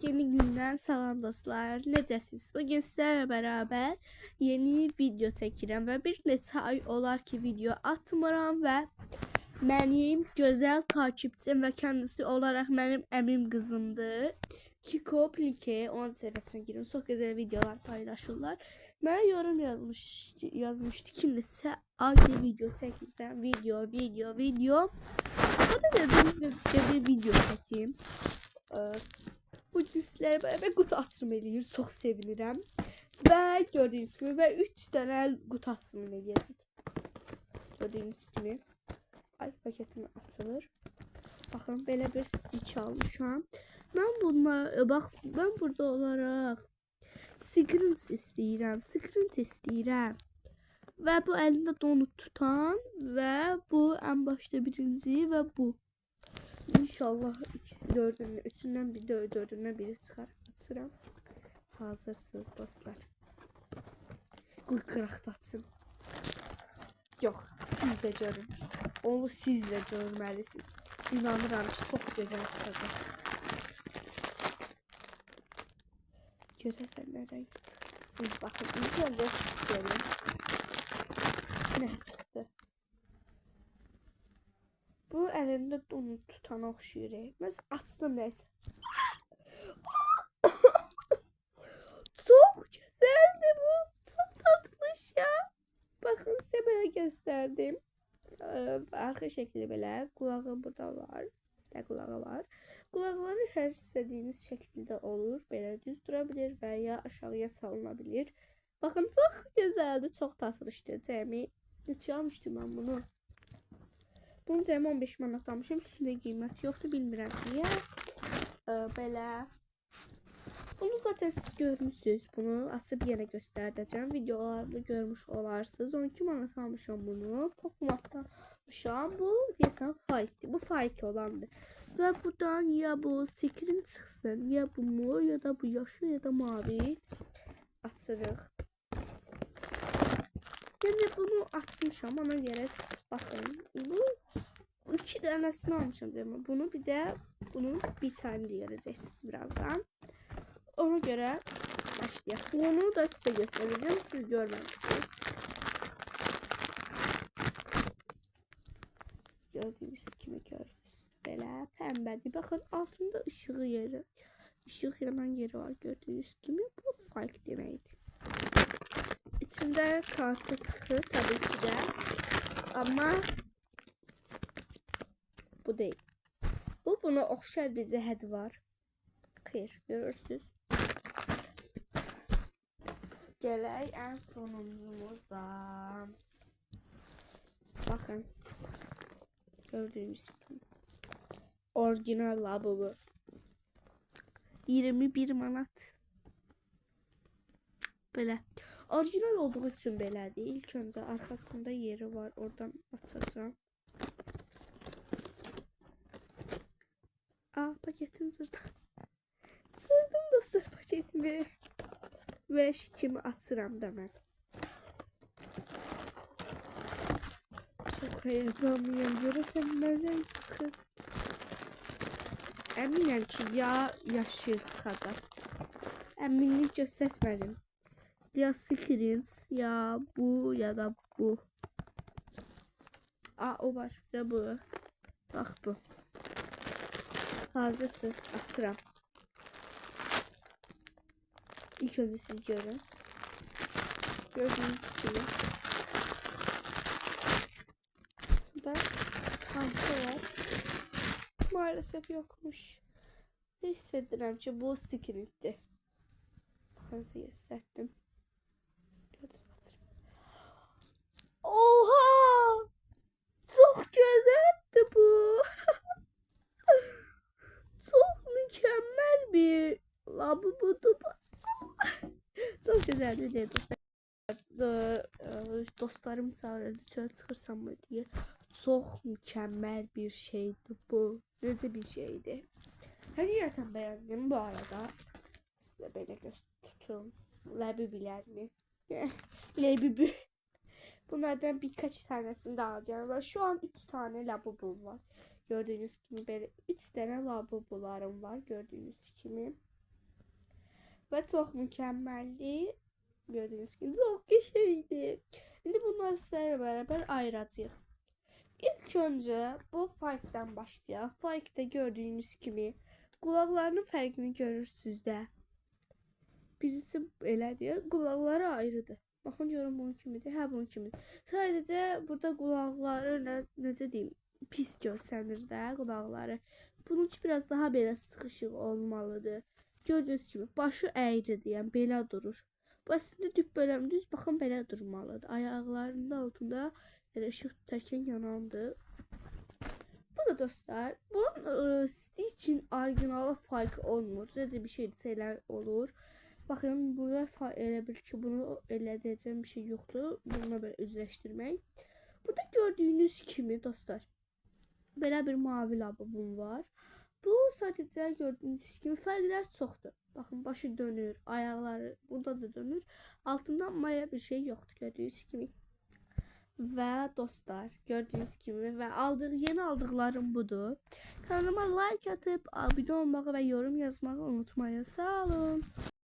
Yeni günden salam dostlar. Necəsiz? Bugün sizlerle beraber yeni video çəkirəm və bir neçə ay olar ki video atmıram və mənim gözəl takipçim və kendisi olarak mənim əmim qızımdır. Kiko Plike, onun səhifəsinə girin. Çox gözəl videolar paylaşırlar. Mənə yorum yazmışdı ki neçə aydır video çəkirsən. Video. Hadi dedim bir video çəkeyim. Bugün sizlerle beraber kutu açılımı eləyir. Çox sevinirəm. Və gördüyünüz kimi və 3 dənə kutu açılımı eləyəcək. Gördüyünüz kimi. Ay paketimi açılır. Baxın belə bir stitch almışam. Ben burada olaraq Scrint istəyirəm. Və bu əlində donut tutan və bu ən başda birinci və bu. İnşallah üçünden biri çıkar. Açıram. Hazırsınız dostlar. Qoy qıraqdatsın. Yox, siz də görün. Onu siz də görməlisiniz. İnanıram ki, çox gözəl çıxacaq. Görəsən nə rəng çıxır. Siz baxın, ilk öncə siz görün. Nə çıxdı? Bu elinde donut tutan oxşuyur. Mən açdım nəsə. Çok güzeldi bu. Çok tatlış ya. Bakın size böyle gösterdim. Arka şekli böyle. Kulağı burada var. Kulağı var. Kulakları her istediğiniz şekilde olur. Böyle düz durabilir veya aşağıya salınabilir. Bakın çok güzeldi. Çok tatlıştı. Cemi. Neçə almışdım ben bunu? Bunu cəmi 15 manat almışam. Üstünde qiymət yoxdur, bilmirəm niyə. Belə. Bunu zaten siz görmüşsünüz. Bunu açıb yenə göstərəcəm. Videolarını görmüş olarsınız. 12 manat almışam bunu. Popmartdan almışam. Bu desəm faikdir. Bu faik olandır. Və buradan ya bu skrin çıxsın, ya bu mor, ya da bu yaşlı, ya da mavi. Açırıq. Yəni bunu açmışam. Ona görə baxın. Bu 2 tanesini almışım diyorum. Bunu bir de bunun bir tane göreceksiniz birazdan. Ona göre başlayalım. Bunu da size göstereceğim. Siz görmemişsiniz. Gördüğünüz kimi görürsünüz. Böyle pembedir. Bakın altında ışık yanan yeri var. Gördüğünüz gibi bu fark demektir. İçinde kartı çıkır tabii ki de. Ama bu değil. Buna oxşar bir cəhəti var. Xeyr, görürsünüz. Gələk ən sonuncumuza. Baxın. Gördüyünüz kimi. Orijinal labubu. 21 manat. Belə. Orijinal olduğu üçün belədir. İlk öncə arxasında yeri var. Oradan açacağım. Paketin zırdım. Zırdım dostlar paketini. Ve kimi açıram da mən. Çok heyecanlıyım. Görəsən nə rəng çıxır. Əminəm ki ya yaşıl çıxacaq. Əminlik göstərmədim. Ya Scrint, ya bu, ya da bu. O var. Ya bu. Bax bu. Hazırsınız. Açıram. İlk önce siz görün. Gördüğünüz gibi. Şurada pantolon var. Maalesef yokmuş. Hissediyorum ki bu Scrint'ti. Ben size gösterdim. Oha! Çok güzeldi bu. Çok mükemmel bir labubudu. Çok güzel bir şey dostlar. Dostlarım çağırdı çöl çıxırsam mı diye. Çok mükemmel bir şeydi bu. Necə bir şeydi. Həqiqətən beğendim bu arada. Size böyle tutun. Lebibilerini. Lebibi. Bunlardan birkaç tanesini de alacağım. Ve şu an 3 tane labubum var. Gördüğünüz gibi böyle 3 tane labubularım var. Gördüğünüz gibi. və çox mükəmməldir. Gördüyünüz kimi çox qəşəngdir. İndi bunları sizlərlə bərabər ayıracağıq. İlk öncə bu Faik'dən başlayaq. Faik'də gördüyünüz kimi qulaqlarının fərqini görürsünüz də. Birisi elədir, qulaqları ayrıdır. Baxın görün bunun kimidir, hə bunun kimidir. Sadəcə burada qulaqları necə deyim, pis görsənir də qulaqları. Bununki biraz daha belə sıxışıq olmalıdır. Gördüyünüz kimi başı əyridir, yəni belə durur. Bu əslində düz böləm düz baxın belə durmalıdır. Ayaqlarının altında elə işıq tutarkən yanandır. Bu da dostlar, bunun sizin için orijinali Faik olmur. Necə bir şeydirsə elə olur. Bakın burada elə bil ki bunu elə edəcəm bir şey yoxdur. Bununla belə üzləşdirmək. Burada gördüyünüz kimi dostlar, belə bir mavi labubum var. Bu sadəcə gördüyünüz kimi fərqlər çoxdur. Baxın başı dönür, ayaqları burada da dönür. Altından maya bir şey yoxdur gördüyünüz kimi. Və dostlar gördüyünüz kimi və yeni aldıqlarım budur. Kanalıma like atıp abone olmağı və yorum yazmağı unutmayın. Sağ olun.